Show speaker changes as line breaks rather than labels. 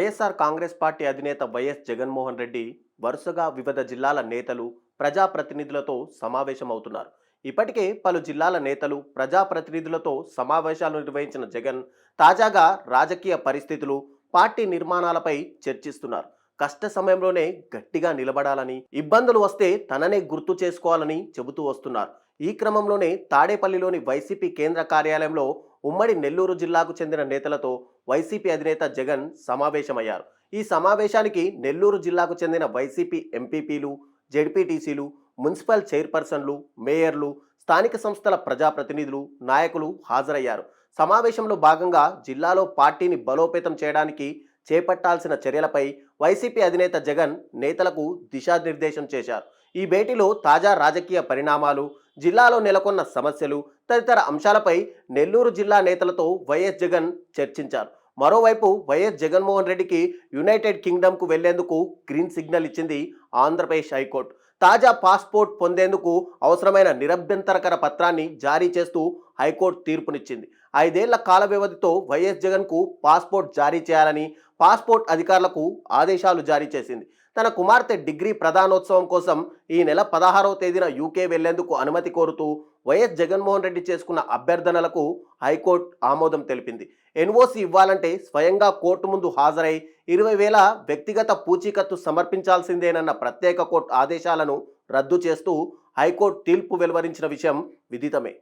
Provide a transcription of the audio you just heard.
YSR Congress party అధినేత YS Jaganmohan Reddy వరుసగా వివిధ జిల్లాల నేతలు ప్రజాప్రతినిధులతో సమావేశమవుతున్నారు. ఇప్పటికే పలు జిల్లాల నేతలు ప్రజాప్రతినిధులతో సమావేశాలు నిర్వహించిన జగన్ తాజాగా రాజకీయ పరిస్థితులు, పార్టీ నిర్మాణాలపై చర్చిస్తున్నారు. కష్ట సమయంలోనే గట్టిగా నిలబడాలని, ఇబ్బందులు వస్తే తననే గుర్తు చేసుకోవాలని చెబుతూ వస్తున్నారు. ఈ క్రమంలోనే తాడేపల్లిలోని వైసీపీ కేంద్ర కార్యాలయంలో ఉమ్మడి నెల్లూరు జిల్లాకు చెందిన నేతలతో వైసీపీ అధినేత జగన్ సమావేశమయ్యారు. ఈ సమావేశానికి నెల్లూరు జిల్లాకు చెందిన వైసీపీ ఎంపీపీలు, జెడ్పీటీసీలు, మున్సిపల్ చైర్పర్సన్లు, మేయర్లు, స్థానిక సంస్థల ప్రజాప్రతినిధులు, నాయకులు హాజరయ్యారు. సమావేశంలో భాగంగా జిల్లాలో పార్టీని బలోపేతం చేయడానికి చేపట్టాల్సిన చర్యలపై వైసీపీ అధినేత జగన్ నేతలకు దిశానిర్దేశం చేశారు. ఈ భేటీలో తాజా రాజకీయ పరిణామాలు, జిల్లాలో నెలకొన్న సమస్యలు తదితర అంశాలపై నెల్లూరు జిల్లా నేతలతో వైఎస్ జగన్ చర్చించారు. మరోవైపు వైఎస్ జగన్మోహన్ రెడ్డికి యునైటెడ్ కింగ్డమ్కు వెళ్లేందుకు గ్రీన్ సిగ్నల్ ఇచ్చింది ఆంధ్రప్రదేశ్ హైకోర్టు. తాజా పాస్పోర్ట్ పొందేందుకు అవసరమైన నిరభ్యంతరకర పత్రాన్ని జారీ చేస్తూ హైకోర్టు తీర్పునిచ్చింది. 5 ఏళ్ల కాల వ్యవధితో వైఎస్ జగన్కు పాస్పోర్ట్ జారీ చేయాలని పాస్పోర్ట్ అధికారులకు ఆదేశాలు జారీ చేసింది. తన కుమార్తె డిగ్రీ ప్రధానోత్సవం కోసం ఈ నెల 16వ తేదీన యూకే వెళ్లేందుకు అనుమతి కోరుతూ వైఎస్ జగన్మోహన్ రెడ్డి చేసుకున్న అభ్యర్థనలకు హైకోర్టు ఆమోదం తెలిపింది. ఎన్ఓసి ఇవ్వాలంటే స్వయంగా కోర్టు ముందు హాజరై 20,000 వ్యక్తిగత పూచీకత్తు సమర్పించాల్సిందేనన్న ప్రత్యేక కోర్టు ఆదేశాలను రద్దు చేస్తూ హైకోర్టు తీర్పు వెలువరించిన విషయం విదితమే.